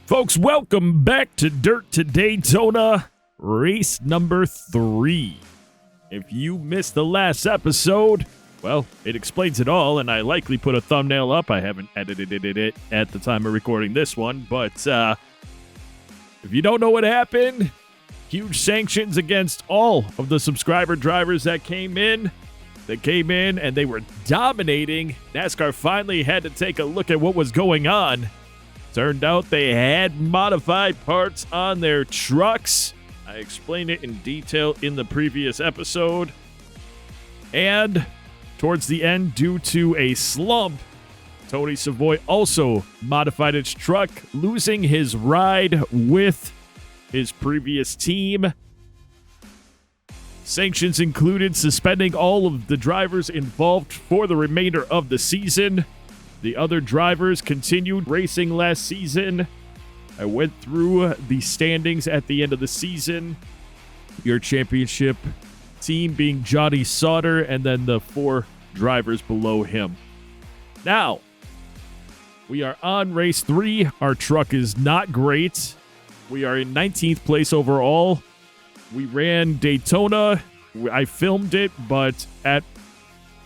Folks, welcome back to Dirt to Daytona, race number 3. If you missed the last episode, well, it explains it all, and I likely put a thumbnail up. I haven't edited it at the time of recording this one, but if you don't know what happened, huge sanctions against all of the subscriber drivers that came in. They came in and they were dominating. NASCAR finally had to take a look at what was going on. Turned out they had modified parts on their trucks. I explained it in detail in the previous episode. And towards the end, due to a slump, Tony Savoy also modified his truck, losing his ride with his previous team. Sanctions included suspending all of the drivers involved for the remainder of the season. The other drivers continued racing last season. I went through the standings at the end of the season. Your championship team being Johnny Sauter, and then the 4 drivers below him. Now, we are on race 3. Our truck is not great. We are in 19th place overall. We ran Daytona. I filmed it, but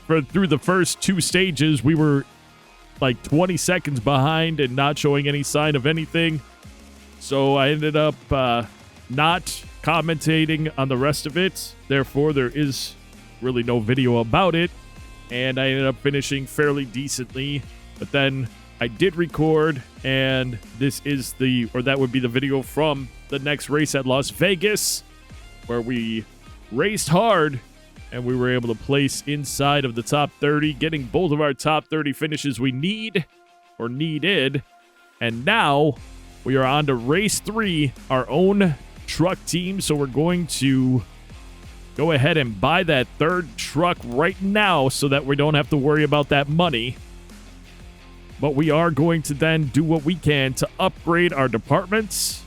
through the first 2 stages, we were like 20 seconds behind and not showing any sign of anything. So I ended up not commentating on the rest of it. Therefore, there is really no video about it. And I ended up finishing fairly decently. But then I did record, and that would be the video from the next race at Las Vegas, where we raced hard and we were able to place inside of the top 30, getting both of our top 30 finishes we needed. And now we are on to race 3, our own truck team. So we're going to go ahead and buy that 3rd truck right now so that we don't have to worry about that money. But we are going to then do what we can to upgrade our departments.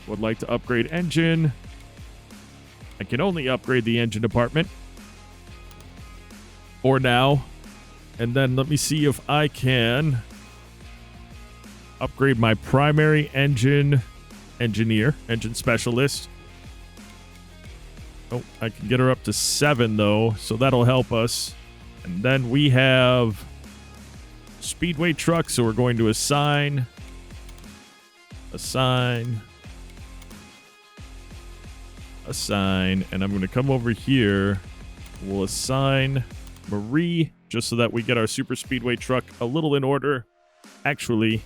Would like to upgrade engine. I can only upgrade the engine department for now. And then let me see if I can upgrade my primary engine specialist. Oh, I can get her up to 7 though, so that'll help us. And then we have Speedway truck, so we're going to assign, and I'm going to come over here. We'll assign Marie, just so that we get our super speedway truck a little in order. Actually,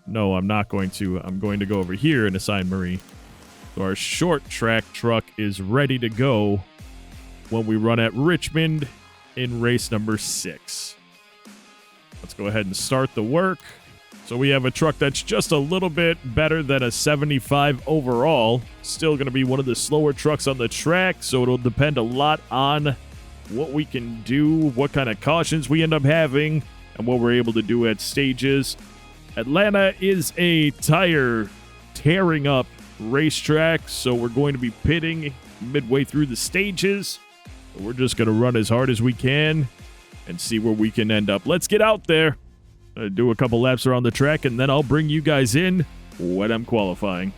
no, I'm not going to. I'm going to go over here and assign Marie. So our short track truck is ready to go when we run at Richmond in race number 6. Let's go ahead and start the work. So we have a truck that's just a little bit better than a 75 overall. Still going to be one of the slower trucks on the track, so it'll depend a lot on what we can do, what kind of cautions we end up having, and what we're able to do at stages. Atlanta is a tire tearing up racetrack, so we're going to be pitting midway through the stages. We're just going to run as hard as we can and see where we can end up. Let's get out there. Do a couple laps around the track, and then I'll bring you guys in when I'm qualifying.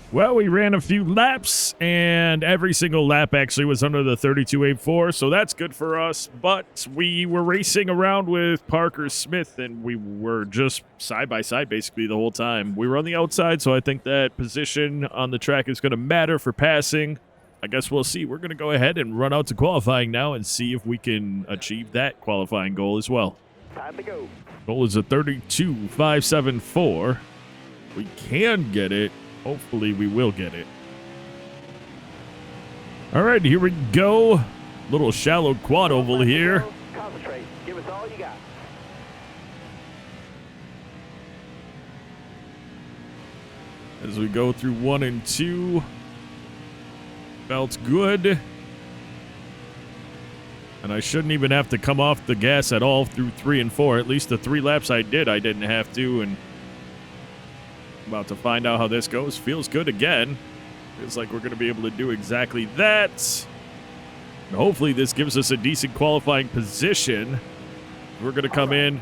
Well, we ran a few laps, and every single lap actually was under the 32.84, so that's good for us. But we were racing around with Parker Smith, and we were just side by side basically the whole time. We were on the outside, so I think that position on the track is going to matter for passing. I guess we'll see. We're going to go ahead and run out to qualifying now and see if we can achieve that qualifying goal as well. Time to go. Goal is a 32.574. We can get it. Hopefully we will get it. All right, here we go. Little shallow quad oval here. Concentrate. Give us all you got. As we go through 1 and 2. Felt good. And I shouldn't even have to come off the gas at all through 3 and 4. At least the 3 laps I didn't have to. And about to find out how this goes. Feels good again. Feels like we're going to be able to do exactly that. And hopefully this gives us a decent qualifying position. We're going to come in.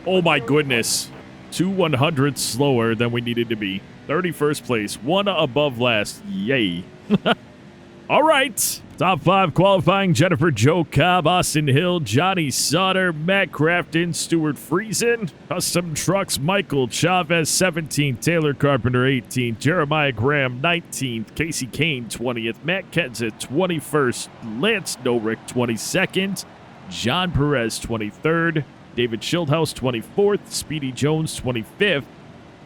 Oh my goodness. 2 100 slower than we needed to be. 31st place, 1 above last. Yay. All right. Top 5 qualifying: Jennifer Jo Cobb, Austin Hill, Johnny Sauter, Matt Crafton, Stuart Friesen. Custom Trucks, Michael Chavez, 17th, Taylor Carpenter, 18th, Jeremiah Graham, 19th, Casey Kane, 20th, Matt Kenseth, 21st, Lance Norick, 22nd, John Perez, 23rd, David Schildhouse, 24th, Speedy Jones, 25th,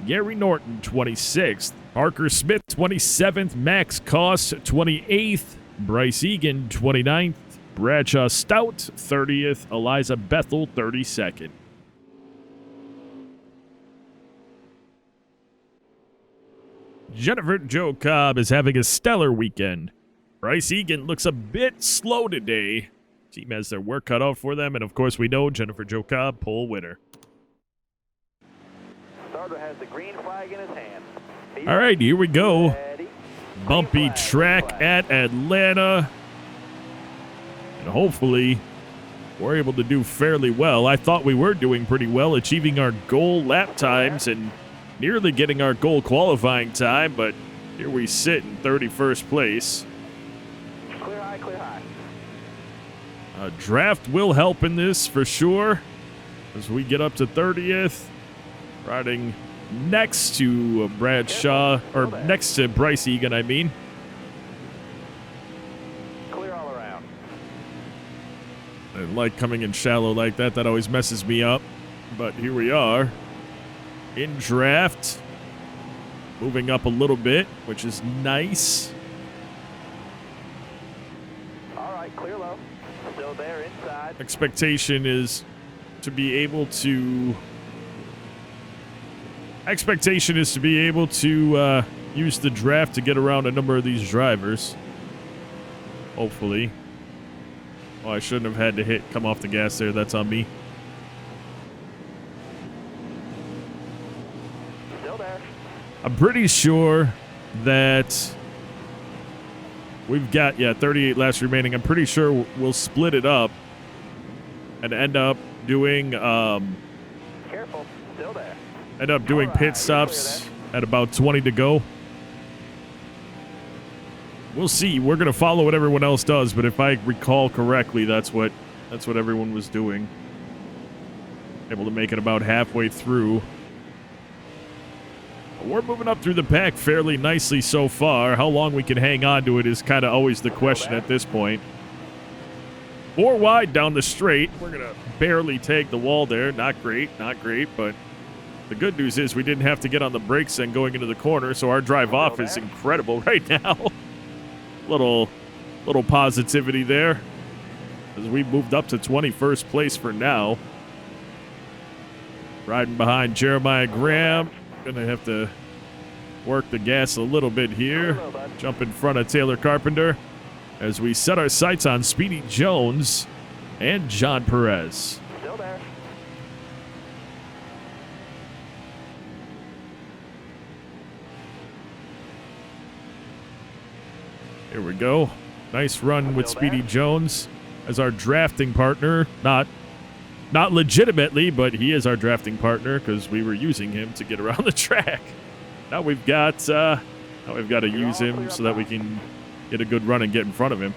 Gary Norton, 26th, Parker Smith, 27th, Max Koss, 28th, Bryce Egan, 29th, Bradshaw Stout, 30th, Eliza Bethel, 32nd. Jennifer Jo Cobb is having a stellar weekend. Bryce Egan looks a bit slow today. Team has their work cut out for them, and of course we know Jennifer Jo Cobb, pole winner. Starter has the green flag in his hand. All right, here we go. Ready. Bumpy track at Atlanta. And hopefully we're able to do fairly well. I thought we were doing pretty well, achieving our goal lap times and nearly getting our goal qualifying time, but here we sit in 31st place. Clear high, clear high. Draft will help in this for sure as we get up to 30th. Riding next to Bradshaw, or next to Bryce Egan, I mean. Clear all around. I like coming in shallow like that. That always messes me up. But here we are in draft. Moving up a little bit, which is nice. All right, clear low. Still there inside. Expectation is to be able to use the draft to get around a number of these drivers. Hopefully. Oh, I shouldn't have had to come off the gas there. That's on me. Still there. I'm pretty sure that we've got, 38 laps remaining. I'm pretty sure we'll split it up and end up doing, Careful. Still there. pit stops at about 20 to go. We'll see. We're going to follow what everyone else does, but if I recall correctly, that's what everyone was doing. Able to make it about halfway through. We're moving up through the pack fairly nicely so far. How long we can hang on to it is kind of always the question at this point. 4 wide down the straight. We're going to barely take the wall there. Not great, but the good news is we didn't have to get on the brakes then going into the corner, so our drive off is incredible right now. Little positivity there as we moved up to 21st place for now. Riding behind Jeremiah Graham. Gonna have to work the gas a little bit here. Jump in front of Taylor Carpenter as we set our sights on Speedy Jones and John Perez. Still there. Here we go. Nice run with Speedy Jones as our drafting partner. Not legitimately, but he is our drafting partner because we were using him to get around the track. Now we've got to use him so that we can get a good run and get in front of him.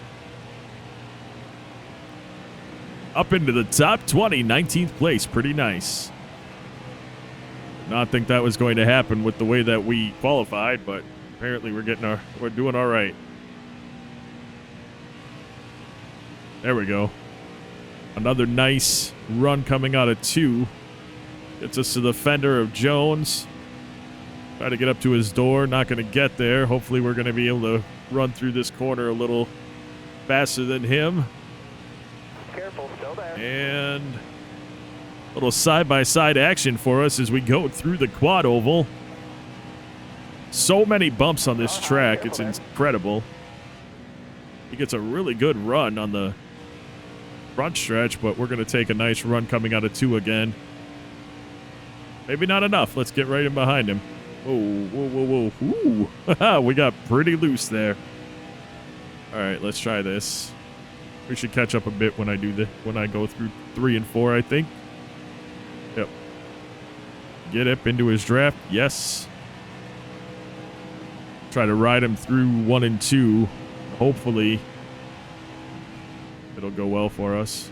Up into the top 20, 19th place. Pretty nice. Did not think that was going to happen with the way that we qualified, but apparently we're doing all right. There we go. Another nice run coming out of 2. Gets us to the fender of Jones. Try to get up to his door. Not going to get there. Hopefully we're going to be able to run through this corner a little faster than him. Careful, still there. And a little side-by-side action for us as we go through the quad oval. So many bumps on this track. It's incredible. He gets a really good run on the front stretch, but we're going to take a nice run coming out of 2 again. Maybe not enough. Let's get right in behind him. Whoa, whoa, whoa, whoa. Ooh. We got pretty loose there. All right, let's try this. We should catch up a bit when I go through 3 and 4, I think. Yep. get up into his draft. Yes. Try to ride him through 1 and 2. Hopefully, it'll go well for us.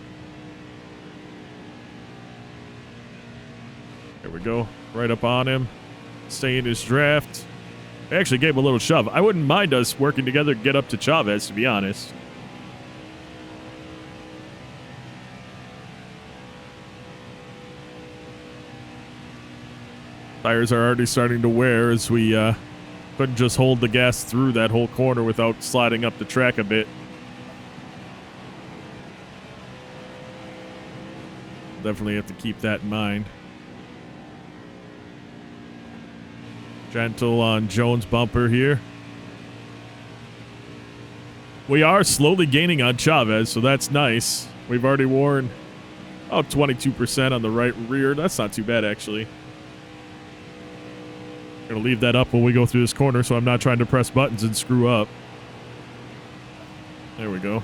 There we go. Right up on him. Stay in his draft. I actually gave him a little shove. I wouldn't mind us working together to get up to Chavez, to be honest. Tires are already starting to wear as we couldn't just hold the gas through that whole corner without sliding up the track a bit. Definitely have to keep that in mind. Gentle on Jones' bumper here. We are slowly gaining on Chavez, so that's nice. We've already worn about 22% on the right rear. That's not too bad, actually. Gonna leave that up when we go through this corner, so I'm not trying to press buttons and screw up. There we go.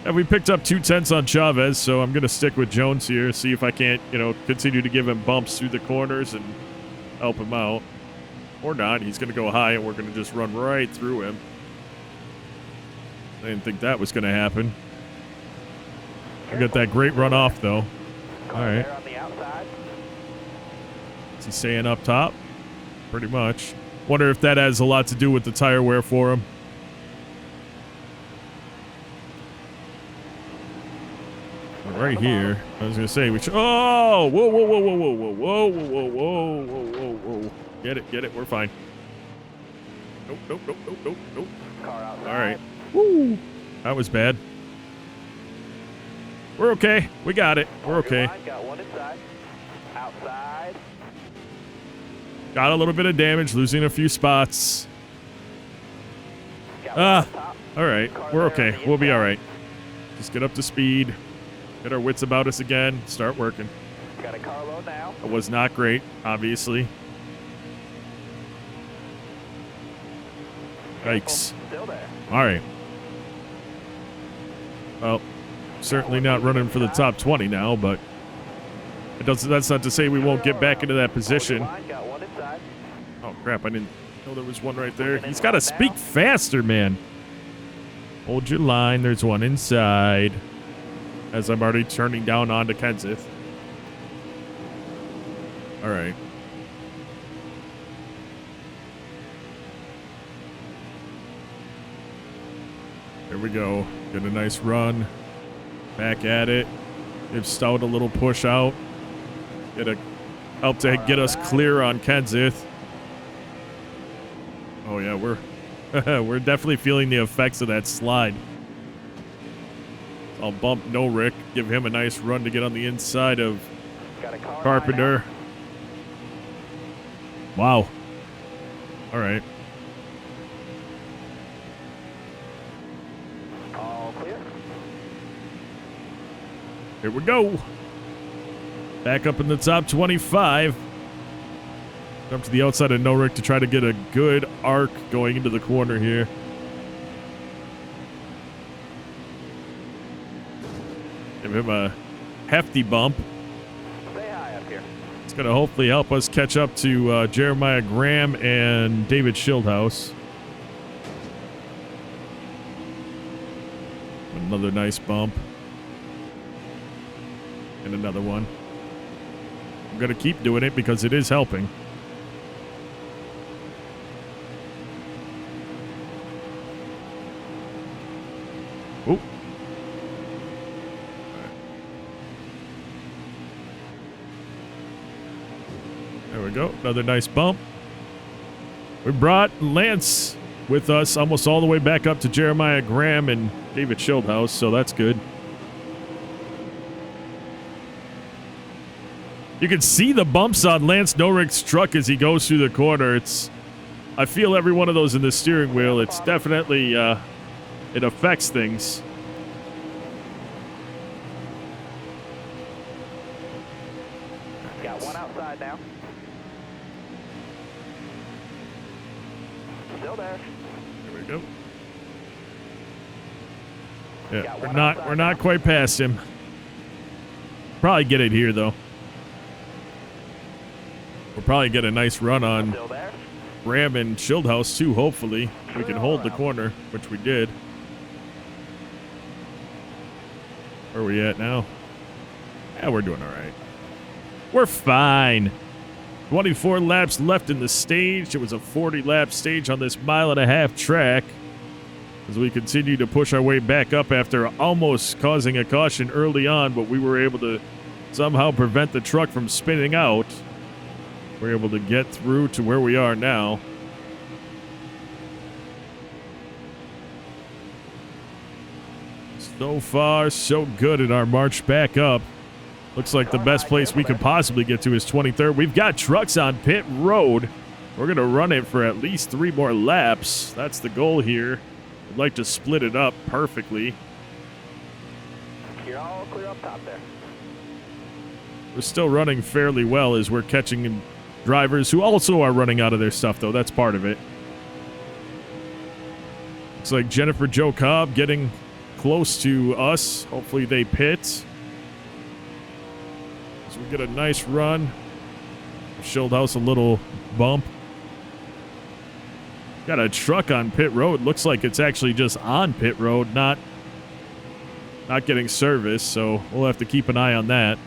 And we picked up 2/10 on Chavez, so I'm gonna stick with Jones here, see if I can't, continue to give him bumps through the corners and help him out. Or not. He's gonna go high, and we're gonna just run right through him. I didn't think that was gonna happen. We got that great run off, though. All right. Is he staying up top? Pretty much. Wonder if that has a lot to do with the tire wear for him. Right here. I was gonna say we should. Oh! Whoa! Whoa! Whoa! Whoa! Whoa! Whoa! Whoa! Whoa! Whoa! Whoa! Whoa! Get it! Get it! We're fine. Nope! Nope! Nope! Nope! Nope! Nope! All right. Woo! That was bad. We're okay. We got it. We're okay. Got one inside. Outside. Got a little bit of damage, losing a few spots. All right. We're okay. We'll be all right. Just get up to speed. Get our wits about us again. Start working. Got a carload now. It was not great, obviously. Yikes. Still there. All right. Well, certainly not running for the top 20 now, but it doesn't. That's not to say we won't get back into that position. Got one inside. Oh, crap. I didn't know there was one right there. He's got to speak faster, man. Hold your line. There's one inside. As I'm already turning down onto Kenseth. All right. There we go. Get a nice run. Back at it. Give Stout a little push out. Help to get us clear on Kenseth. Oh yeah, we're definitely feeling the effects of that slide. I'll bump Rick, give him a nice run to get on the inside of Carpenter. Wow. All right. All clear. Here we go. Back up in the top 25. Up to the outside of Rick to try to get a good arc going into the corner here. Give him a hefty bump. Stay high up here. It's going to hopefully help us catch up to Jeremiah Graham and David Schildhouse. Another nice bump. And another one. I'm going to keep doing it because it is helping. Ooh. There we go. Another nice bump. We brought Lance with us almost all the way back up to Jeremiah Graham and David Schildhouse, so that's good. You can see the bumps on Lance Norrick's truck as he goes through the corner. I feel every one of those in the steering wheel. It's definitely, it affects things. Got one outside now. Still there. There we go. Yeah, we're not quite past him. Probably get it here though. We'll probably get a nice run on Still there? Ram and Shieldhouse too, hopefully. We can hold the corner, which we did. Where are we at now? Yeah, we're doing all right. We're fine. 24 laps left in the stage. It was a 40-lap stage on this 1.5-mile track. As we continue to push our way back up after almost causing a caution early on, but we were able to somehow prevent the truck from spinning out. We're able to get through to where we are now. So far, so good in our march back up. Looks like the best place we could possibly get to is 23rd. We've got trucks on pit road. We're going to run it for at least 3 more laps. That's the goal here. I'd like to split it up perfectly. You're all clear up top there. We're still running fairly well as we're catching drivers who also are running out of their stuff, though. That's part of it. Looks like Jennifer Jo Cobb getting close to us. Hopefully they pit. So we get a nice run. Shieldhouse a little bump. Got a truck on pit road. Looks like it's actually just on pit road, not getting service, so we'll have to keep an eye on that.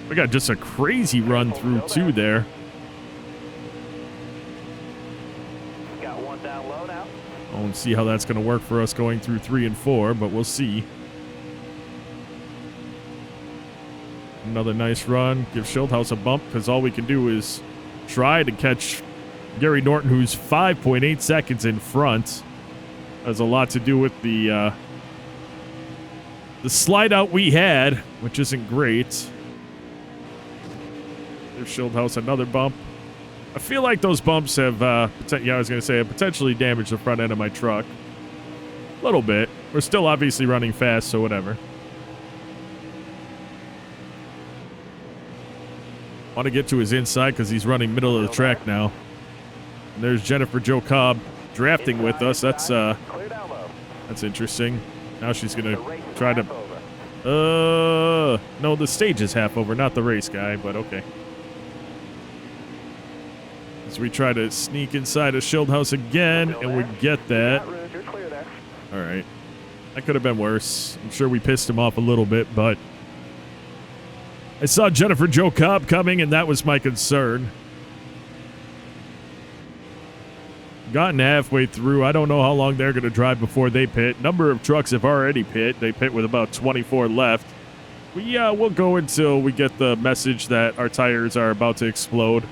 We got just a crazy run through too there. Got one down low now. I won't see how that's going to work for us going through 3 and 4, but we'll see. Another nice run. Give Shieldhouse a bump because all we can do is try to catch Gary Norton, who's 5.8 seconds in front. Has a lot to do with the slide out we had, which isn't great. There's Shieldhouse, another bump. I feel like those bumps have, I was going to say, have potentially damaged the front end of my truck. A little bit. We're still obviously running fast, so whatever. Want to get to his inside because he's running middle of the track now. And there's Jennifer Jo Cobb drafting with us. That's interesting. Now she's going to try to... no, the stage is half over, not the race guy, but okay. As we try to sneak inside a Shieldhouse again, and we get that. All right. That could have been worse. I'm sure we pissed him off a little bit, but I saw Jennifer Jo Cobb coming, and that was my concern. Gotten halfway through. I don't know how long they're going to drive before they pit. Number of trucks have already pit. They pit with about 24 left. We'll go until we get the message that our tires are about to explode.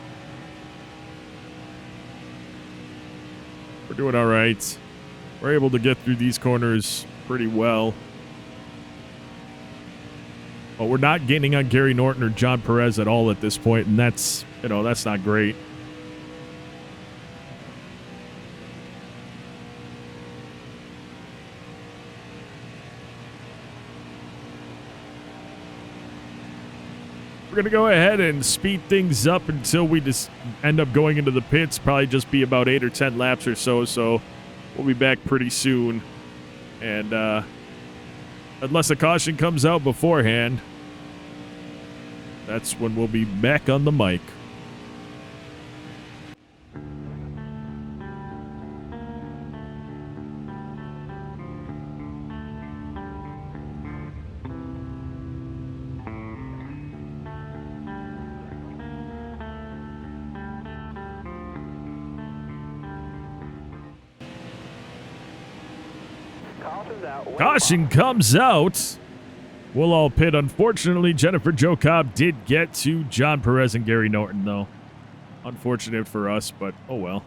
We're doing all right. We're able to get through these corners pretty well. But we're not gaining on Gary Norton or John Perez at all at this point, and that's not great. We're going to go ahead and speed things up until we just end up going into the pits. Probably just be about 8 or 10 laps or so we'll be back pretty soon. And unless a caution comes out beforehand, that's when we'll be back on the mic. Caution comes out. We'll all pit. Unfortunately, Jennifer Jo Cobb did get to John Perez and Gary Norton, though. Unfortunate for us, but oh well.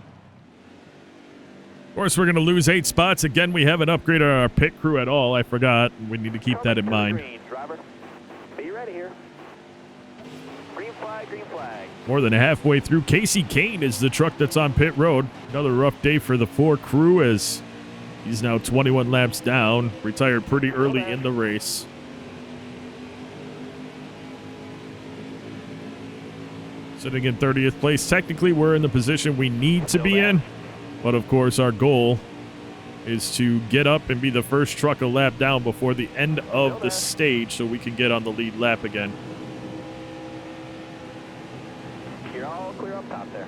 Of course, we're going to lose 8 spots. Again, we haven't upgraded our pit crew at all. I forgot. We need to keep that in mind. Green, driver. Be ready here. Green flag, green flag. More than halfway through. Casey Kane is the truck that's on pit road. Another rough day for the 4 crew as he's now 21 laps down. Retired pretty early in the race. Sitting in 30th place. Technically, we're in the position we need to be in. But, of course, our goal is to get up and be the first truck a lap down before the end of the stage so we can get on the lead lap again. clear up top there.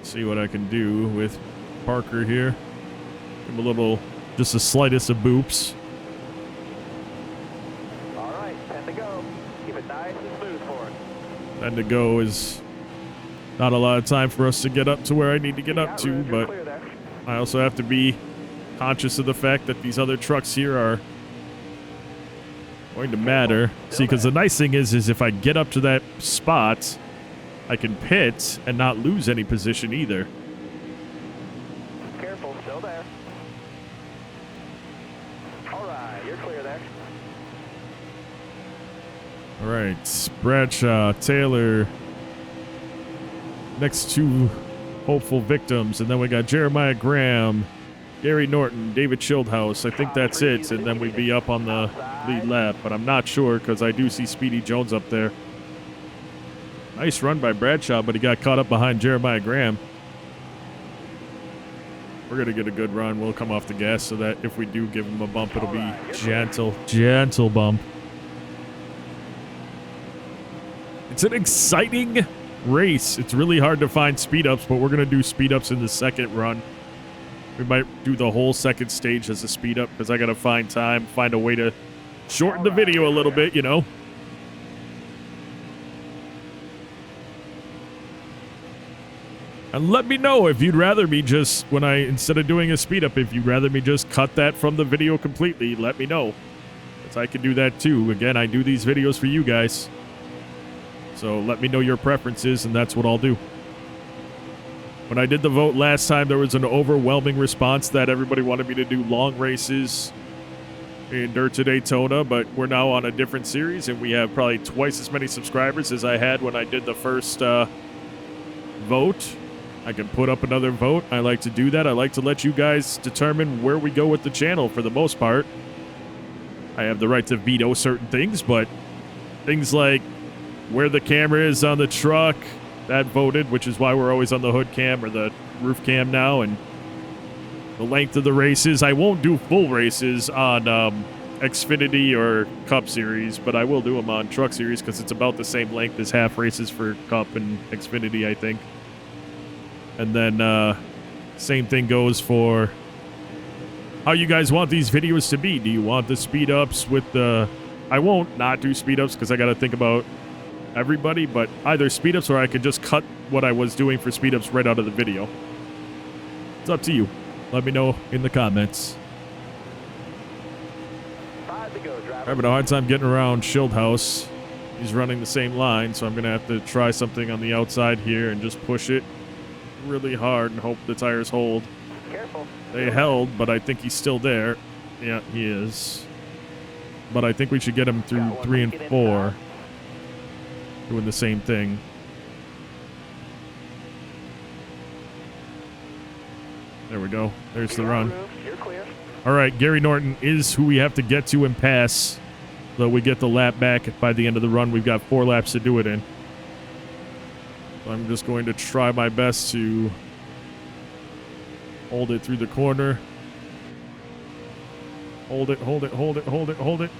See what I can do with Parker here. Give him a little, just the slightest of boops. All right, 10 to go. Keep it nice and smooth for it. 10 to go is not a lot of time for us to get up to where I need to get up to, You're but clear there. I also have to be conscious of the fact that these other trucks here are going to matter. See, because the nice thing is if I get up to that spot, I can pit and not lose any position either. Careful, still there. All right, you're clear there. All right, Bradshaw, Taylor, next two hopeful victims, and then we got Jeremiah Graham, Gary Norton, David Schildhouse. I think that's it, and then we'd be up on the lead lap, but I'm not sure because I do see Speedy Jones up there. Nice run by Bradshaw, but he got caught up behind Jeremiah Graham. We're going to get a good run. We'll come off the gas so that if we do give him a bump, it'll be gentle bump. It's an exciting race. It's really hard to find speed ups, but we're going to do speed ups in the second run. We might do the whole second stage as a speed up because I got to find time, find a way to shorten the video a little bit, you know. And let me know if you'd rather me just, instead of doing a speed up, if you'd rather me just cut that from the video completely, let me know. Because I can do that too. Again, I do these videos for you guys. So let me know your preferences, and that's what I'll do. When I did the vote last time, there was an overwhelming response that everybody wanted me to do long races in Dirt to Daytona, but we're now on a different series, and we have probably twice as many subscribers as I had when I did the first vote. I can put up another vote. I like to do that. I like to let you guys determine where we go with the channel for the most part. I have the right to veto certain things, but things like where the camera is on the truck, that voted, which is why we're always on the hood cam or the roof cam now, and the length of the races. I won't do full races on Xfinity or Cup Series, but I will do them on Truck Series because it's about the same length as half races for Cup and Xfinity, I think. And then same thing goes for how you guys want these videos to be. Do you want the speed ups with the... I won't not do speed ups because I got to think about everybody, but either speed ups or I could just cut what I was doing for speed ups right out of the video. It's up to you. Let me know in the comments. 5 to go, driver. I'm having a hard time getting around Schildhouse. He's running the same line, so I'm going to have to try something on the outside here and just push it really hard and hope the tires hold. Careful. They held, but I think he's still there. Yeah, he is. But I think we should get him through 3 and 4. Doing the same thing. There we go. There's the run. You're clear. All right, Gary Norton is who we have to get to and pass. So we get the lap back by the end of the run. We've got 4 laps to do it in. So I'm just going to try my best to hold it through the corner. Hold it.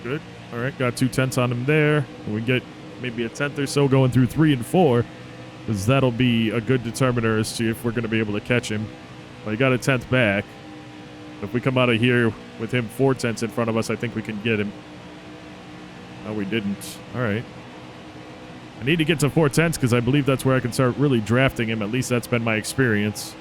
Good. All right, got 2 tenths on him there. And we get maybe a tenth or so going through 3 and 4, because that'll be a good determiner as to if we're going to be able to catch him. Well, he got a tenth back. If we come out of here with him 4 tenths in front of us, I think we can get him. No, we didn't. All right. I need to get to 4 tenths because I believe that's where I can start really drafting him. At least that's been my experience.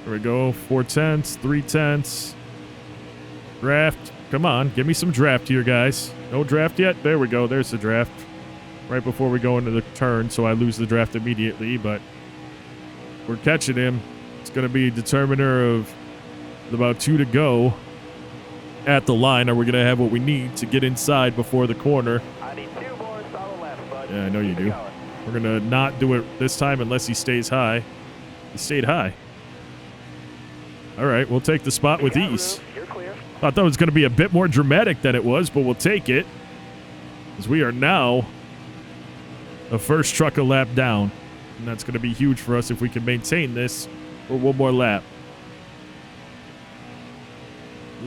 There we go. 4 tenths, 3 tenths. Draft. Come on. Give me some draft here, guys. No draft yet? There we go. There's the draft. Right before we go into the turn, so I lose the draft immediately, but we're catching him. It's going to be a determiner of about 2 to go at the line. Are we going to have what we need to get inside before the corner? I need 2 more solid laps, bud. Yeah, I know you do. We're going to not do it this time unless he stays high. He stayed high. All right, we'll take the spot with ease. You're clear. Thought that was going to be a bit more dramatic than it was, but we'll take it. As we are now the first truck a lap down. And that's going to be huge for us if we can maintain this for 1 more lap.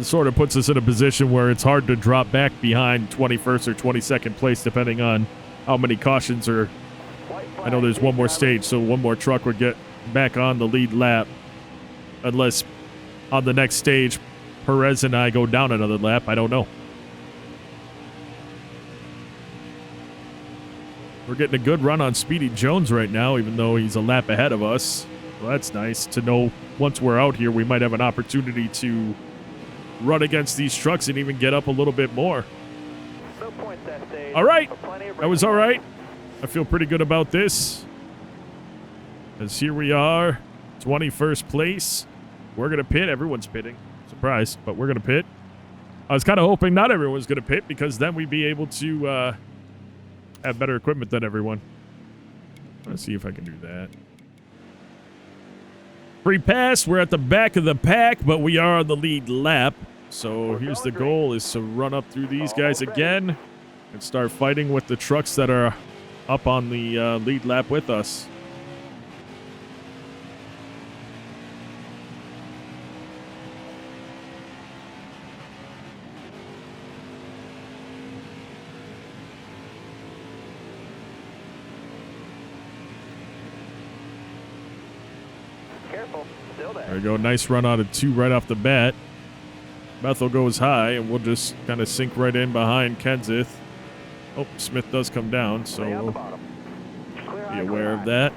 It sort of puts us in a position where it's hard to drop back behind 21st or 22nd place, depending on how many cautions are. I know there's one more stage, so one more truck would get back on the lead lap. Unless on the next stage, Perez and I go down another lap. I don't know. We're getting a good run on Speedy Jones right now, even though he's a lap ahead of us. Well, that's nice to know. Once we're out here, we might have an opportunity to run against these trucks and even get up a little bit more. No points that stage. All right. Plenty of That was all right. I feel pretty good about this. As here we are, 21st place. We're going to pit. Everyone's pitting. Surprised, but we're going to pit. I was kind of hoping not everyone was going to pit because then we'd be able to have better equipment than everyone. Let's see if I can do that. Free pass. We're at the back of the pack, but we are on the lead lap. So here's the goal, is to run up through these guys again and start fighting with the trucks that are up on the lead lap with us. Careful. Still there. There we go. Nice run out of 2 right off the bat. Bethel goes high, and we'll just kind of sink right in behind Kenseth. Oh, Smith does come down, so Stay on the we'll bottom. Clear be high, aware clear of high. that.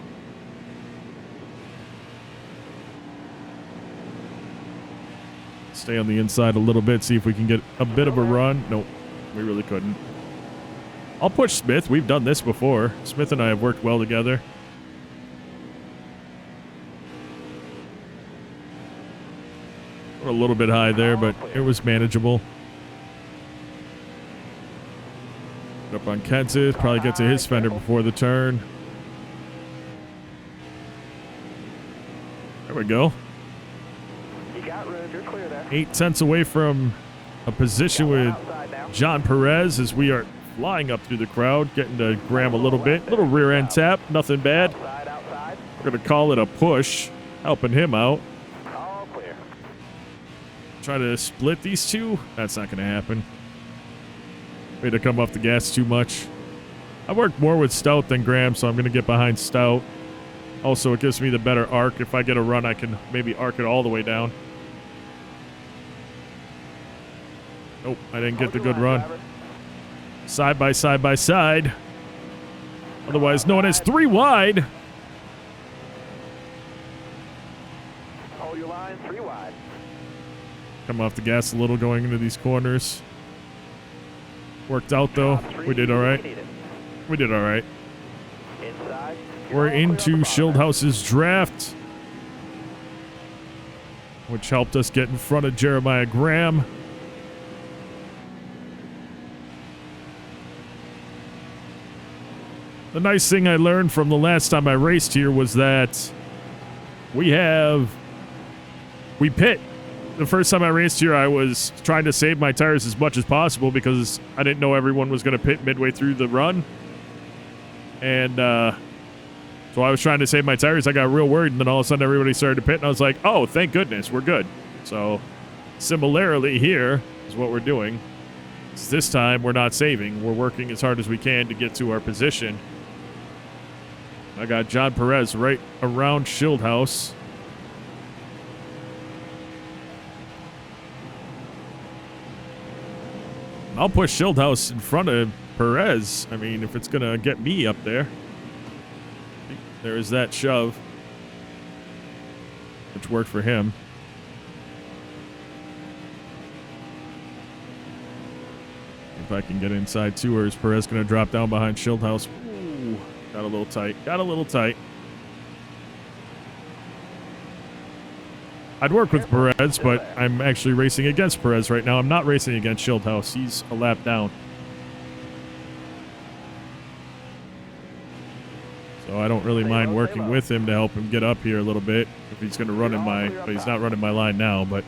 Stay on the inside a little bit, see if we can get a bit of a run. Nope, we really couldn't. I'll push Smith. We've done this before. Smith and I have worked well together. We're a little bit high there, but it was manageable. Up on Kenseth. Probably get to his fender before the turn. There we go. You got room. You're clear there. 8 away from a position with Outside now. John Perez as we are flying up through the crowd, getting to Graham a little bit. Little rear end tap, nothing bad. Outside, outside. We're going to call it a push, helping him out. All clear. Try to split these two. That's not going to happen. Way to come off the gas too much. I worked more with Stout than Graham, so I'm going to get behind Stout. Also, it gives me the better arc. If I get a run, I can maybe arc it all the way down. Nope, I didn't get the good run. Side by side by side. Otherwise known as 3 wide. Hold your line. 3 wide. Come off the gas a little going into these corners. Worked out though. We did all right. We did all right. Inside. We're into Schildhouse's draft, which helped us get in front of Jeremiah Graham. The nice thing I learned from the last time I raced here was that we pit. The first time I raced here, I was trying to save my tires as much as possible because I didn't know everyone was going to pit midway through the run. And so I was trying to save my tires. I got real worried, and then all of a sudden everybody started to pit, and I was like, oh, thank goodness, we're good. So similarly here is what we're doing. This time we're not saving. We're working as hard as we can to get to our position. I got John Perez right around Schildhouse. I'll push Schildhouse in front of Perez. I mean, if it's going to get me up there. There is that shove, which worked for him. If I can get inside too, or is Perez going to drop down behind Schildhouse? Ooh, got a little tight. Got a little tight. I'd work with Perez, but I'm actually racing against Perez right now. I'm not racing against Schildhouse. He's a lap down. So I don't really mind working with him to help him get up here a little bit if he's going to run in my, but he's not running my line now, but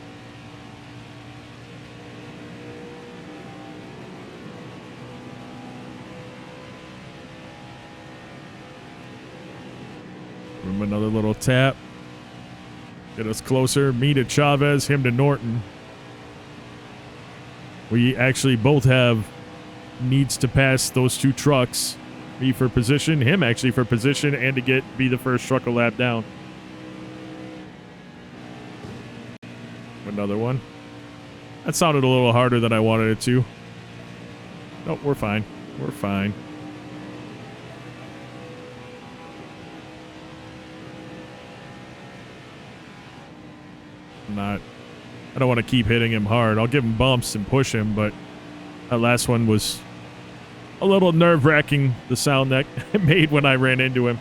give him another little tap. Get us closer. Me to Chavez, him to Norton. We actually both have needs to pass those two trucks. Me for position, him actually for position, and to be the first truck a lap down. Another one. That sounded a little harder than I wanted it to. No, we're fine. We're fine. I don't want to keep hitting him hard. I'll give him bumps and push him, but that last one was a little nerve-wracking, the sound that it made when I ran into him.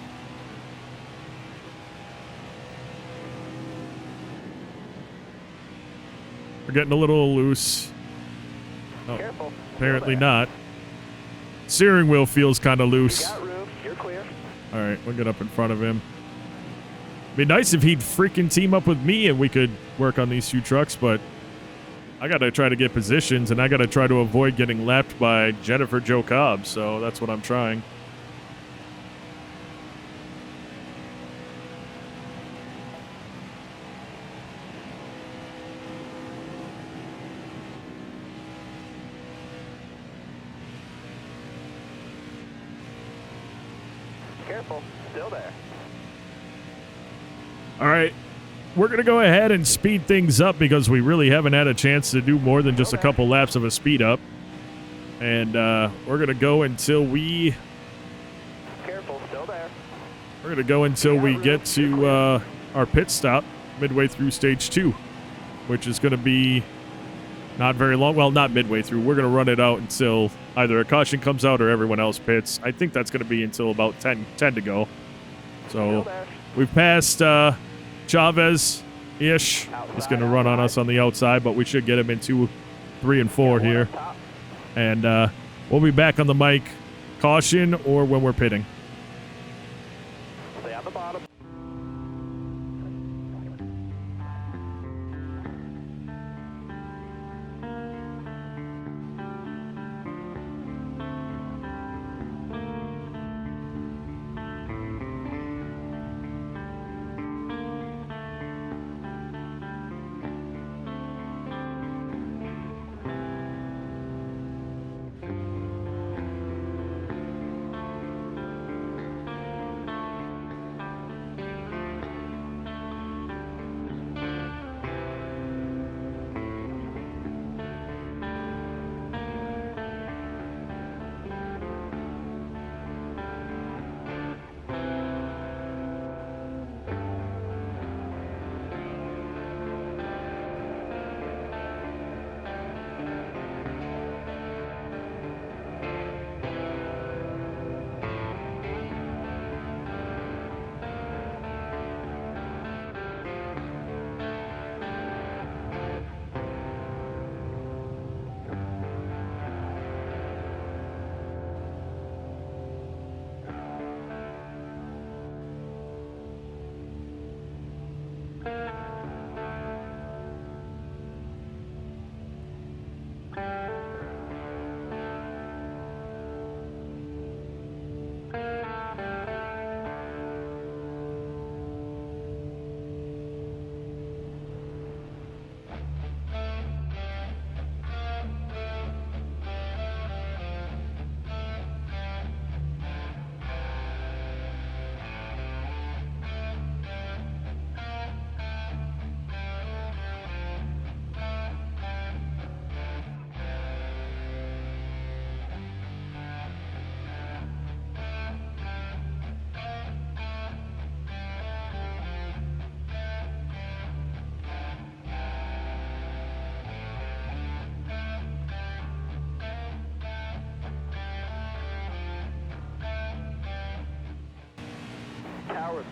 We're getting a little loose. Oh, Careful. apparently not. Steering wheel feels kind of loose. You got room. You're clear. All right, we'll get up in front of him. Be nice if he'd freaking team up with me and we could work on these two trucks, but I got to try to get positions, and I got to try to avoid getting lapped by Jennifer Jo Cobb, so that's what I'm trying. Careful. Still there. All right, we're going to go ahead and speed things up because we really haven't had a chance to do more than just a couple laps of a speed up. And we're going to go until we... Careful. Still there. We're going to go until we get to our pit stop midway through stage 2, which is going to be not very long. Well, not midway through. We're going to run it out until either a caution comes out or everyone else pits. I think that's going to be until about 10 to go. So we've passed Chavez-ish. He's going to run on us on the outside, but we should get him in 2, 3, and 4 here. And we'll be back on the mic, caution or when we're pitting. Stay on the bottom.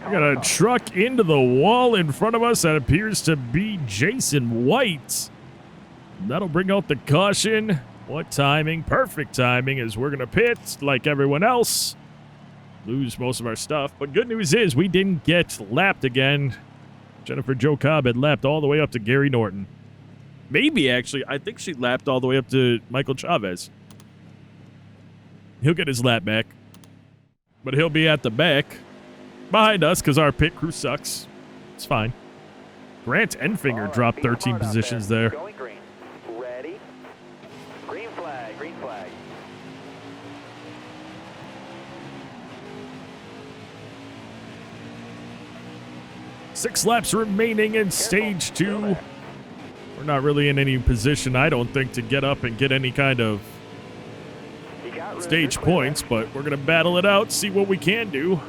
We got a truck into the wall in front of us that appears to be Jason White. That'll bring out the caution. What timing? Perfect timing, as we're going to pit like everyone else. Lose most of our stuff. But good news is we didn't get lapped again. Jennifer Jo Cobb had lapped all the way up to Gary Norton. Maybe, actually. I think she lapped all the way up to Michael Chavez. He'll get his lap back. But he'll be at the back behind us because our pit crew sucks. It's fine. Grant Enfinger dropped 13 positions there. Going green. Ready? 6 laps remaining in stage 2. We're not really in any position, I don't think, to get up and get any kind of stage points, but we're going to battle it out, see what we can do.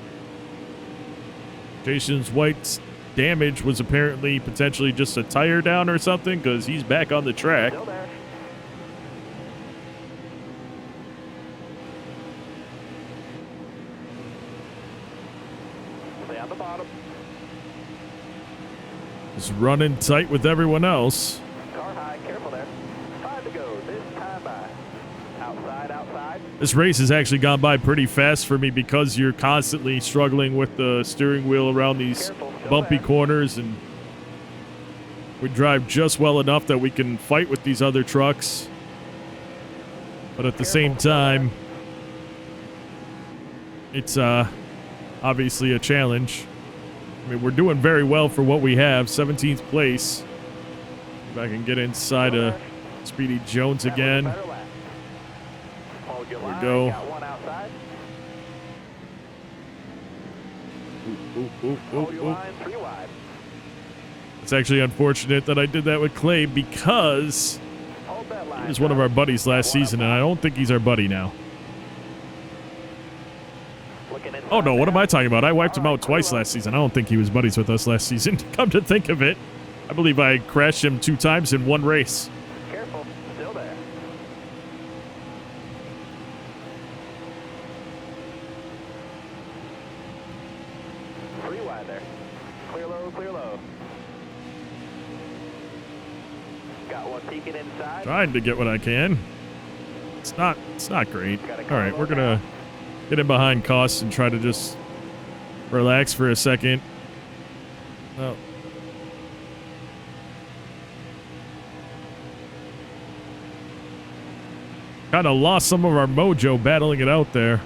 Jason White's damage was apparently potentially just a tire down or something, because he's back on the track. Stay on the bottom. Just running tight with everyone else. Car high, careful there. 5 to go. This time by. Outside, outside. This race has actually gone by pretty fast for me because you're constantly struggling with the steering wheel around these bumpy corners, and we drive just well enough that we can fight with these other trucks. But at the same time, it's obviously a challenge. I mean, we're doing very well for what we have. 17th place. If I can get inside of Speedy Jones again. There we go. Ooh. It's actually unfortunate that I did that with Clay because he was one of our buddies last season, and I don't think he's our buddy now. Oh no, what am I talking about? I wiped him out twice last season. I don't think he was buddies with us last season. Come to think of it, I believe I crashed him 2 times in one race. Careful, still there. Three wide there. Clear low, clear low. Got one peeking inside. Trying to get what I can. It's not great. All right, we're gonna get in behind Costs and try to just relax for a second. Oh. Kind of lost some of our mojo battling it out there.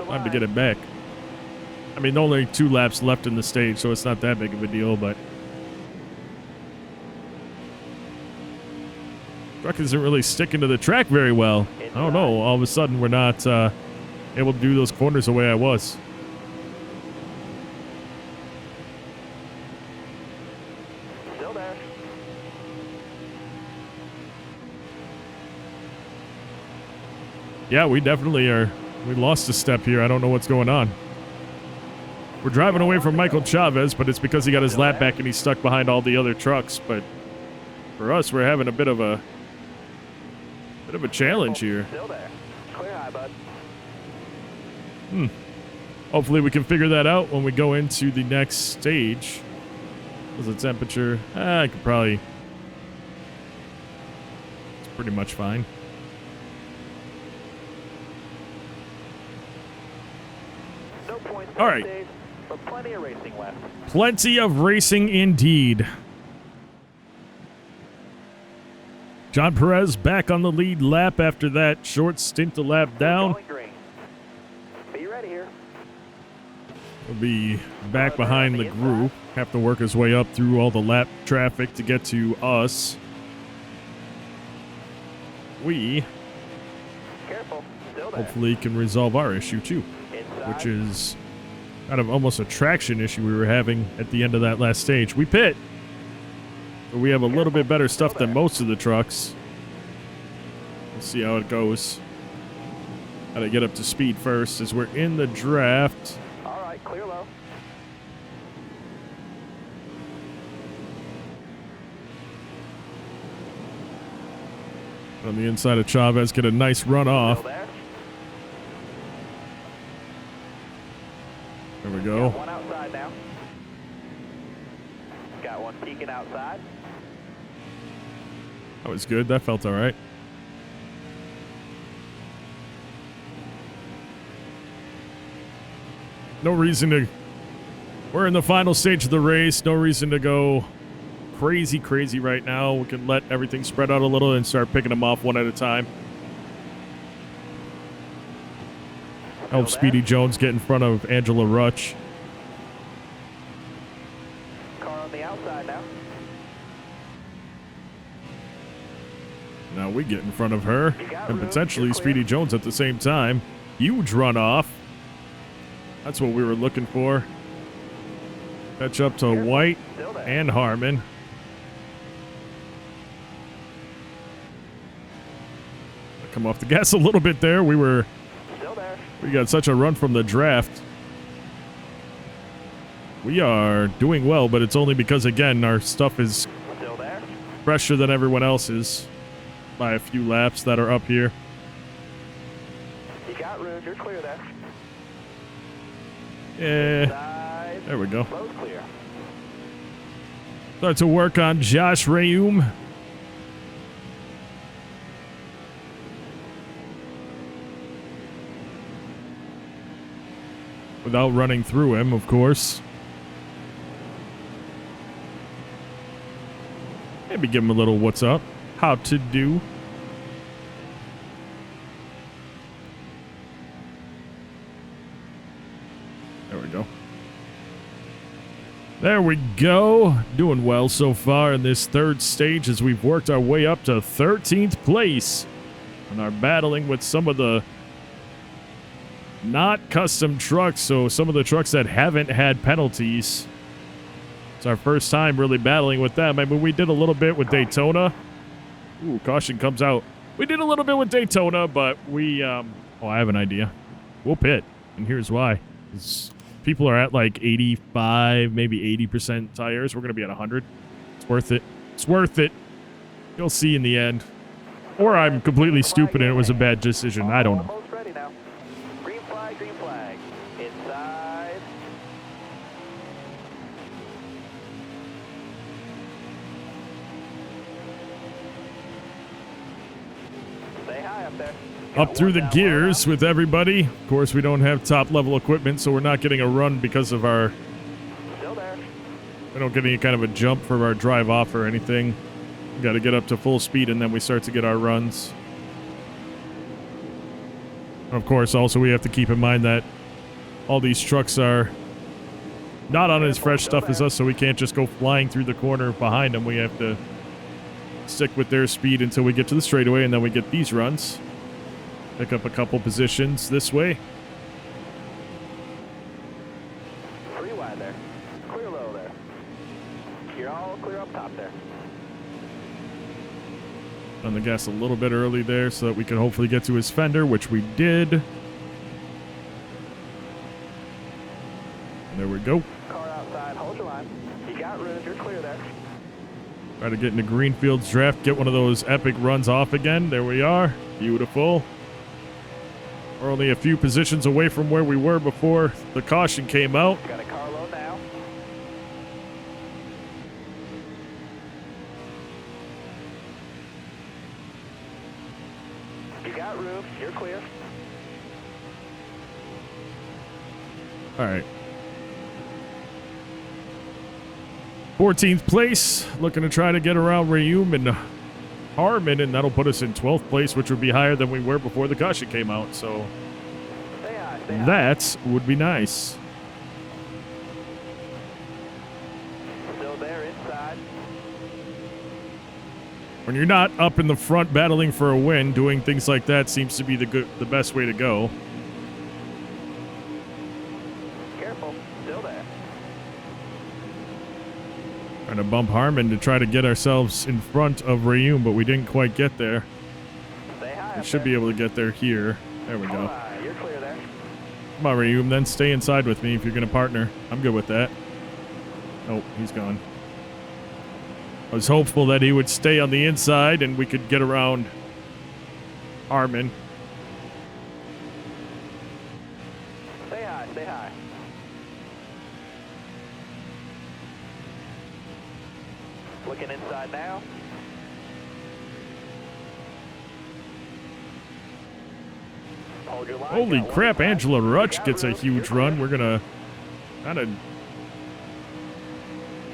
Time to get it back. I mean, only 2 laps left in the stage, so it's not that big of a deal, but truck isn't really sticking to the track very well. I don't know. All of a sudden, we're not able to do those corners the way I was. Still there. Yeah, we definitely are. We lost a step here. I don't know what's going on. We're driving away from Michael Chavez, but it's because he got his lap back and he's stuck behind all the other trucks. But for us, we're having a bit of a challenge here. Still there. Clear high, bud. Hopefully we can figure that out when we go into the next stage. What's the temperature? I could probably... It's pretty much fine. No points. All right. Stage, but plenty of racing left. Plenty of racing indeed. John Perez back on the lead lap after that short stint a lap down. Going green. Be ready here. We'll be back behind the group. Have to work his way up through all the lap traffic to get to us. We Careful. Still there. hopefully can resolve our issue too, Inside. which is kind of almost a traction issue we were having at the end of that last stage. We pit. But we have a little bit better stuff than most of the trucks. We'll see how it goes. Gotta get up to speed first as we're in the draft. All right, clear low. On the inside of Chavez, get a nice run off. Still there. There we go. Got one outside now. Got one peeking outside. That was good. That felt all right. No reason to... We're in the final stage of the race. No reason to go crazy right now. We can let everything spread out a little and start picking them off one at a time. Help Speedy Jones get in front of Angela Rutch. Car on the outside now. Now we get in front of her and potentially Speedy Jones at the same time. Huge runoff. That's what we were looking for. Catch up to White Still there. and Harmon. Come off the gas a little bit there. We Still there. got such a run from the draft. We are doing well, but it's only because, again, our stuff is Still there. fresher than everyone else's by a few laps that are up here. You got room. You're clear there. Yeah, Side. there we go. Close clear. Start to work on Josh Rayum. Without running through him, of course. Maybe give him a little what's up, how to do. There we go. There we go. Doing well so far in this third stage as we've worked our way up to 13th place and are battling with some of the not custom trucks, so some of the trucks that haven't had penalties. It's our first time really battling with them. I mean, we did a little bit with Daytona. Ooh, caution comes out. We did a little bit with Daytona, but we, oh, I have an idea. We'll pit, and here's why. People are at like 85, maybe 80% tires. We're going to be at 100. It's worth it. It's worth it. You'll see in the end. Or I'm completely stupid and it was a bad decision. I don't know. Almost ready now. Green flag, green flag. Inside. Stay high up there. Up through the gears with everybody. Of course, we don't have top level equipment, so we're not getting a run because of our... Still there. We don't get any kind of a jump from our drive off or anything. We got to get up to full speed and then we start to get our runs. Of course, also we have to keep in mind that all these trucks are not on as fresh stuff as us, so we can't just go flying through the corner behind them. We have to stick with their speed until we get to the straightaway, and then we get these runs. Pick up a couple positions this way. Free wide there. Clear low there. You're all clear up top there. On the gas a little bit early there so that we can hopefully get to his fender, which we did. And there we go. Car outside. Hold your line. You got room. You're clear there. Try to get into Greenfield's draft, get one of those epic runs off again. There we are. Beautiful. We're only a few positions away from where we were before the caution came out. Got a car low now. You got room. You're clear. All right. 14th place. Looking to try to get around Rayum and Harmon, and that'll put us in 12th place, which would be higher than we were before the caution came out. So Stay high. Stay high. that would be nice. Still there inside. When you're not up in the front battling for a win, doing things like that seems to be the best way to go. Careful. Still there. Trying to bump Harmon to try to get ourselves in front of Rayum, but we didn't quite get there. Stay high. We up should there. be able to get there here. There we Hold go. high. You're clear there. Come on, Rayum, then stay inside with me if you're going to partner. I'm good with that. Oh, he's gone. I was hopeful that he would stay on the inside and we could get around Harmon. Stay high. Stay high. Looking inside now. Hold your line. Holy Got one crap, inside. Angela Rutch Got gets a room. huge You're run. clear. We're going to kind of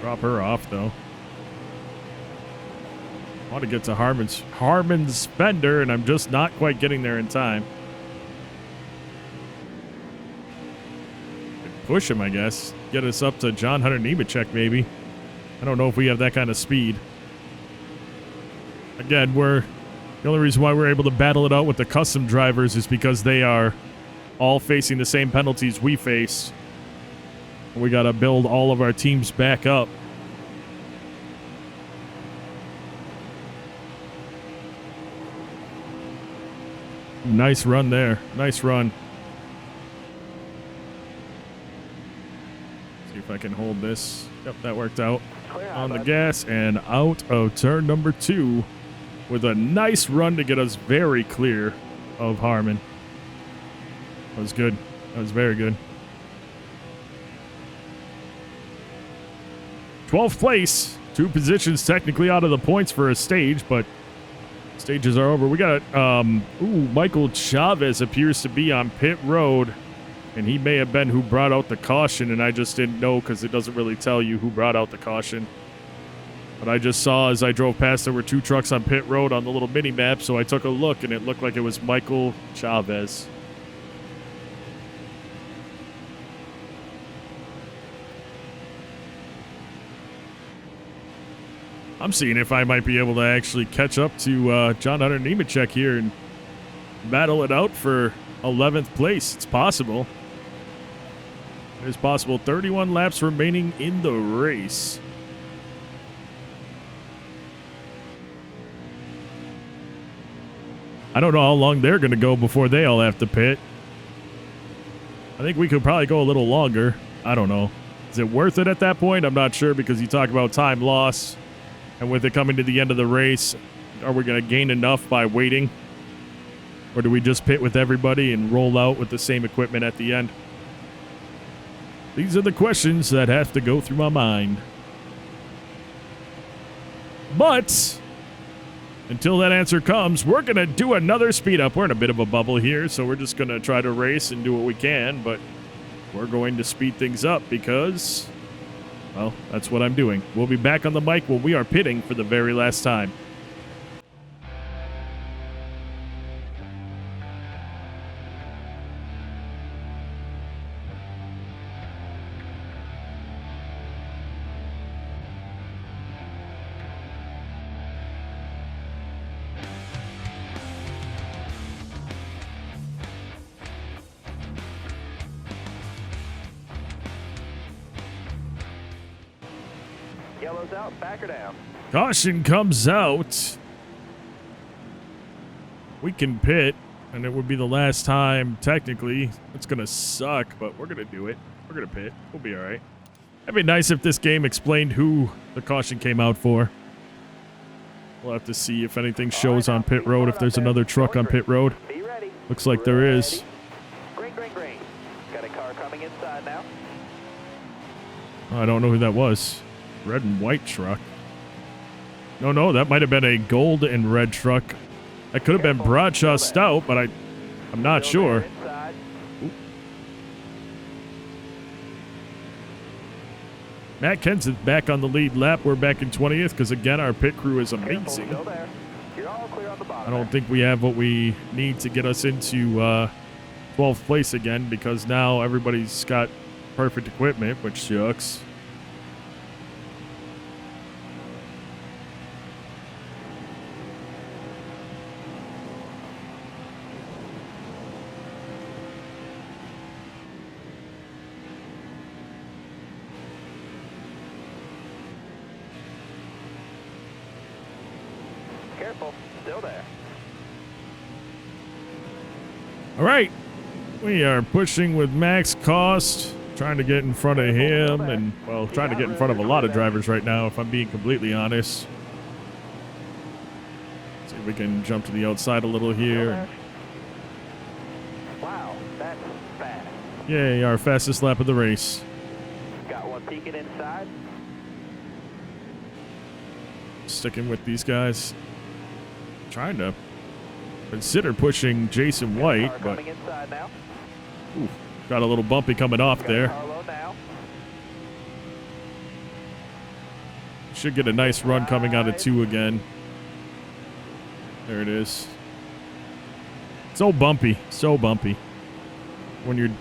drop her off, though. I want to get to Harmon's fender, and I'm just not quite getting there in time. Could push him, I guess. Get us up to John Hunter Nemechek, maybe. I don't know if we have that kind of speed. Again, the only reason why we're able to battle it out with the custom drivers is because they are all facing the same penalties we face. We got to build all of our teams back up. Nice run there. Nice run. See if I can hold this. Yep, that worked out. On the gas and out of turn number 2 with a nice run to get us very clear of Harmon. That was good. That was very good. 12th place. 2 positions technically out of the points for a stage, but stages are over. We got, Michael Chavez appears to be on pit road, and he may have been who brought out the caution, and I just didn't know because it doesn't really tell you who brought out the caution. But I just saw as I drove past there were 2 trucks on pit road on the little mini map, so I took a look, and it looked like it was Michael Chavez. I'm seeing if I might be able to actually catch up to John Hunter Nemechek here and battle it out for 11th place. It's possible. It is possible. 31 laps remaining in the race. I don't know how long they're going to go before they all have to pit. I think we could probably go a little longer. I don't know. Is it worth it at that point? I'm not sure because you talk about time loss. And with it coming to the end of the race, are we going to gain enough by waiting? Or do we just pit with everybody and roll out with the same equipment at the end? These are the questions that have to go through my mind. But until that answer comes, we're going to do another speed up. We're in a bit of a bubble here, so we're just going to try to race and do what we can. But we're going to speed things up because, well, that's what I'm doing. We'll be back on the mic when we are pitting for the very last time. Yellow's out, back her down. Caution comes out. We can pit, and it would be the last time, technically. It's going to suck, but we're going to do it. We're going to pit. We'll be all right. It'd be nice if this game explained who the caution came out for. We'll have to see if anything shows on pit road, if there's another truck on pit road. Be ready. Looks like there is. Green, green, green. Got a car coming inside now. I don't know who that was. Red and white truck. No, that might have been a gold and red truck. That could have been Bradshaw Stout, but I'm not sure. Matt Kenseth back on the lead lap. We're back in 20th because, again, our pit crew is amazing. I don't think we have what we need to get us into 12th place again because now everybody's got perfect equipment, which sucks. Careful, still there. All right, we are pushing with max cost, trying to get in front of him, and, well, trying to get in front of a lot of drivers right now, if I'm being completely honest. See if we can jump to the outside a little here. Wow, that's fast. Yay, our fastest lap of the race. Got one peeking inside. Sticking with these guys. Trying to consider pushing Jason White, but ooh, got a little bumpy coming off there. Should get a nice run coming out of 2 again. There it is. So bumpy, so bumpy. When you're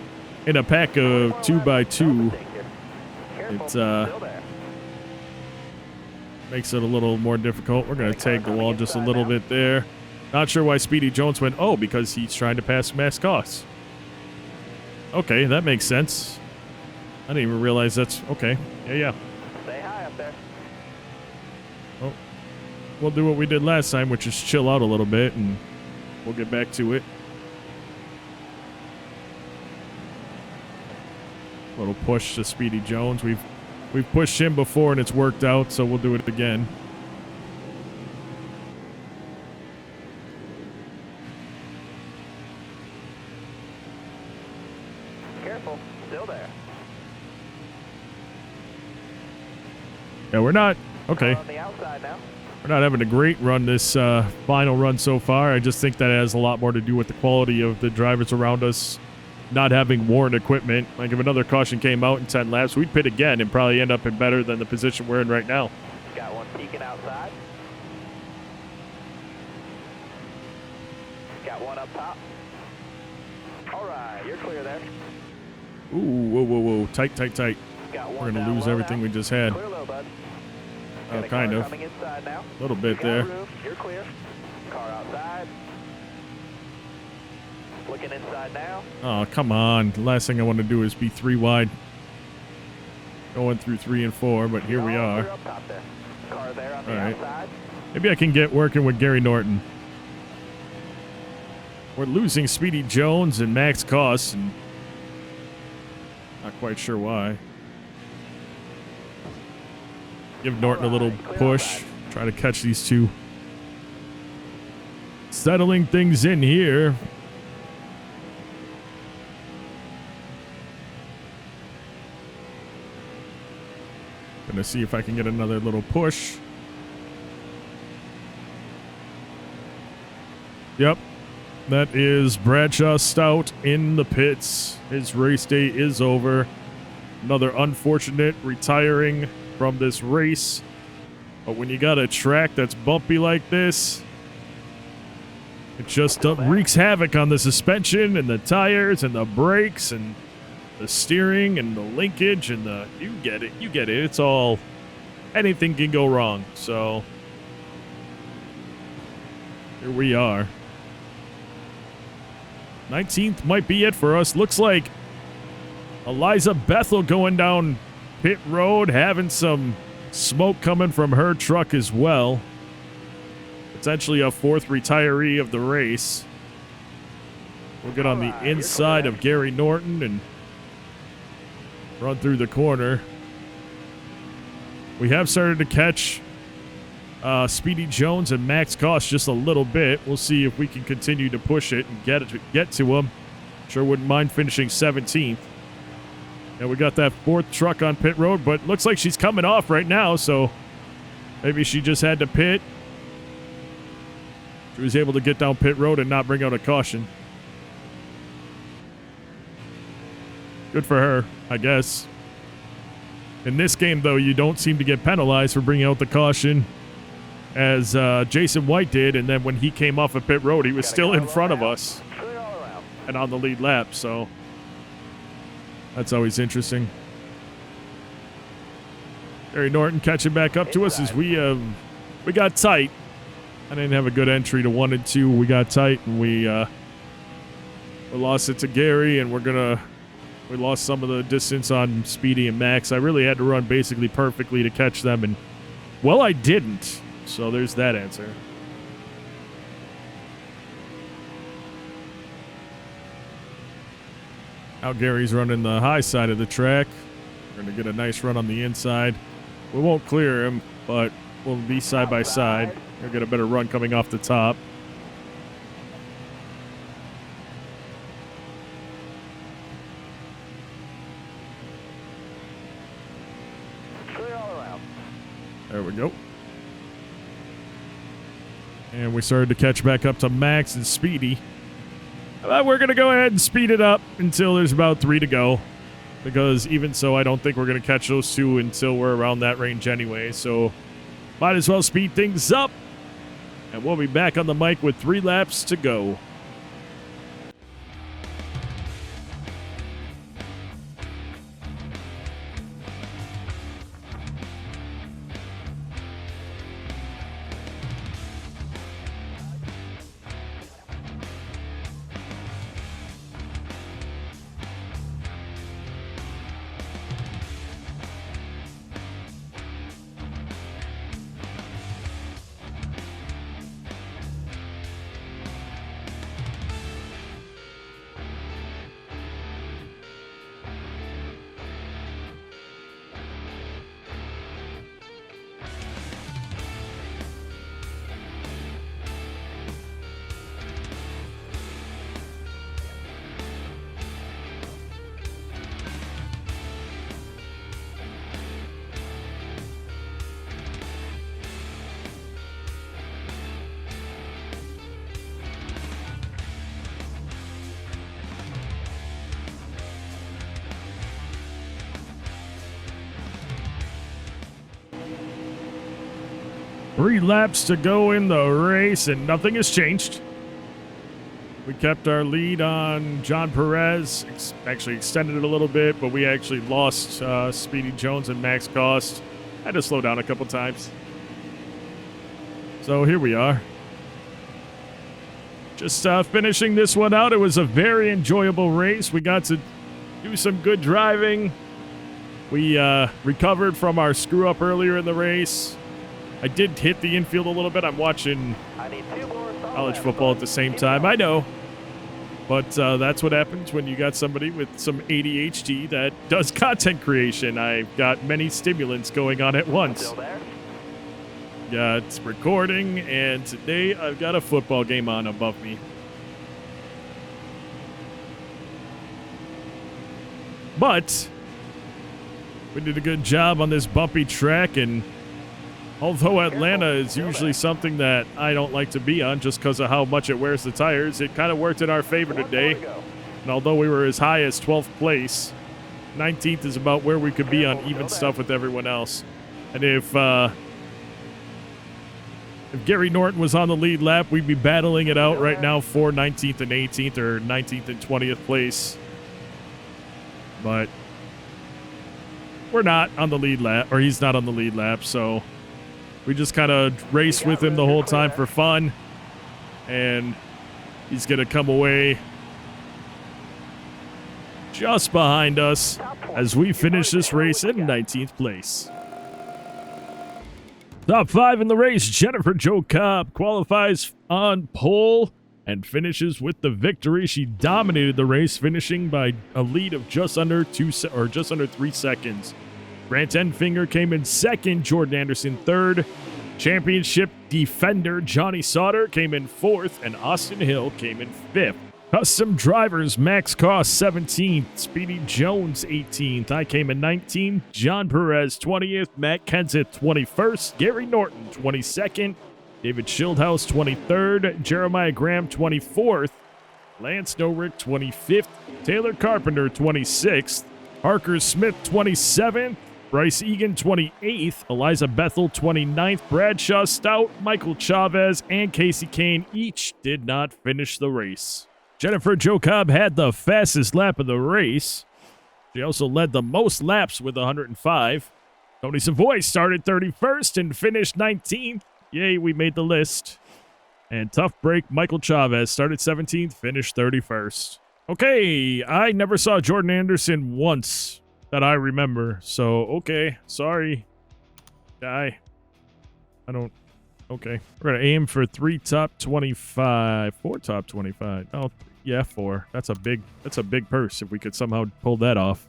in a pack of 2x2, it makes it a little more difficult. We're going to tag the wall just a little bit there. Not sure why Speedy Jones went, oh, because he's trying to pass max costs. Okay, that makes sense. I didn't even realize that's okay. Yeah. Stay high up there. Well, we'll do what we did last time, which is chill out a little bit, and we'll get back to it. Little push to Speedy Jones. We've pushed him before and it's worked out, so we'll do it again. Careful, still there. Yeah, we're not okay. On the outside now. We're not having a great run this final run so far. I just think that has a lot more to do with the quality of the drivers around us not having worn equipment. Like if another caution came out in 10 laps, we'd pit again and probably end up in better than the position we're in right now. Got one peeking outside. Got one up top. All right, you're clear there. Ooh, whoa. Tight. Got We're one going to down lose low everything now. we just had. Clear low, bud. Oh, Got a kind car of. coming inside now. A little bit Got there. room. You're clear. Car outside. Looking inside now. Oh, come on. The last thing I want to do is be 3 wide. Going through 3 and 4, but here we are. Up top there. Car there on the All right. outside. Maybe I can get working with Gary Norton. We're losing Speedy Jones and Max Koss, and not quite sure why. Give Norton a little push. Try to catch these two. Settling things in here. Gonna see if I can get another little push. Yep. That is Bradshaw Stout in the pits. His race day is over. Another unfortunate retiring from this race. But when you got a track that's bumpy like this, it just wreaks havoc on the suspension and the tires and the brakes and the steering and the linkage and the... You get it. It's all... Anything can go wrong. So... Here we are. 19th might be it for us. Looks like Eliza Bethel going down pit road, having some smoke coming from her truck as well. Potentially a 4th retiree of the race. We'll get on the inside of Gary Norton and run through the corner. We have started to catch Speedy Jones and Max Koss just a little bit. We'll see if we can continue to push it and get to him. Sure wouldn't mind finishing 17th. And we got that 4th truck on pit road, but looks like she's coming off right now, so maybe she just had to pit. She was able to get down pit road and not bring out a caution. Good for her, I guess. In this game, though, you don't seem to get penalized for bringing out the caution as Jason White did, and then when he came off of pit road, he was still in front of us and on the lead lap, so that's always interesting. Gary Norton catching back up to us as we got tight. I didn't have a good entry to 1 and 2. We got tight, and we lost it to Gary, and we lost some of the distance on Speedy and Max. I really had to run basically perfectly to catch them, and well, I didn't. So there's that answer. Now Gary's running the high side of the track. We're going to get a nice run on the inside. We won't clear him, but we'll be side by side. We'll get a better run coming off the top. Clear all around. There we go. And we started to catch back up to Max and Speedy. But we're going to go ahead and speed it up until there's about 3 to go. Because even so, I don't think we're going to catch those 2 until we're around that range anyway. So might as well speed things up. And we'll be back on the mic with 3 laps to go. 3 laps to go in the race, and nothing has changed. We kept our lead on John Perez, actually extended it a little bit, but we actually lost Speedy Jones and Max Cost. I had to slow down a couple times. So here we are. Just finishing this one out. It was a very enjoyable race. We got to do some good driving. We recovered from our screw-up earlier in the race. I did hit the infield a little bit. I'm watching college football at the same time. I know. But that's what happens when you got somebody with some ADHD that does content creation. I've got many stimulants going on at once. Yeah, it's recording, and today I've got a football game on above me. But we did a good job on this bumpy track, and although Atlanta is usually something that I don't like to be on just because of how much it wears the tires, it kind of worked in our favor today. And although we were as high as 12th place, 19th is about where we could be on even stuff with everyone else. And if Gary Norton was on the lead lap, we'd be battling it out right now for 19th and 18th, or 19th and 20th place. But we're not on the lead lap, or he's not on the lead lap, so we just kind of race with him the whole time for fun. And he's going to come away just behind us as we finish this race in 19th place. Top 5 in the race, Jennifer Jo Cobb qualifies on pole and finishes with the victory. She dominated the race, finishing by a lead of just under 3 seconds. Grant Enfinger came in second, Jordan Anderson third. Championship defender Johnny Sauter came in fourth, and Austin Hill came in fifth. Custom drivers, Max Cost 17th, Speedy Jones 18th, I came in 19th, John Perez 20th, Matt Kenseth 21st, Gary Norton 22nd, David Schildhouse 23rd, Jeremiah Graham 24th, Lance Norick 25th, Taylor Carpenter 26th, Parker Smith 27th, Bryce Egan 28th, Eliza Bethel 29th, Bradshaw Stout, Michael Chavez, and Casey Kane each did not finish the race. Jennifer Jo Cobb had the fastest lap of the race. She also led the most laps with 105. Tony Savoy started 31st and finished 19th. Yay, we made the list. And tough break, Michael Chavez started 17th, finished 31st. Okay, I never saw Jordan Anderson once that I remember. So, okay, sorry, guy. Okay. We're going to aim for 4 top 25. Oh, yeah, 4. That's a big purse if we could somehow pull that off.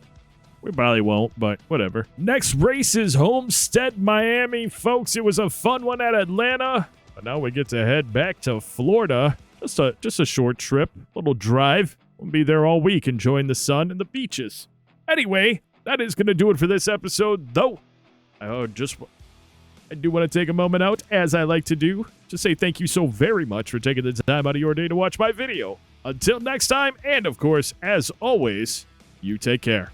We probably won't, but whatever. Next race is Homestead-Miami, folks. It was a fun one at Atlanta, but now we get to head back to Florida. Just a short trip, little drive. We'll be there all week enjoying the sun and the beaches. Anyway, that is going to do it for this episode, though. I do want to take a moment out, as I like to do, to say thank you so very much for taking the time out of your day to watch my video. Until next time, and of course, as always, you take care.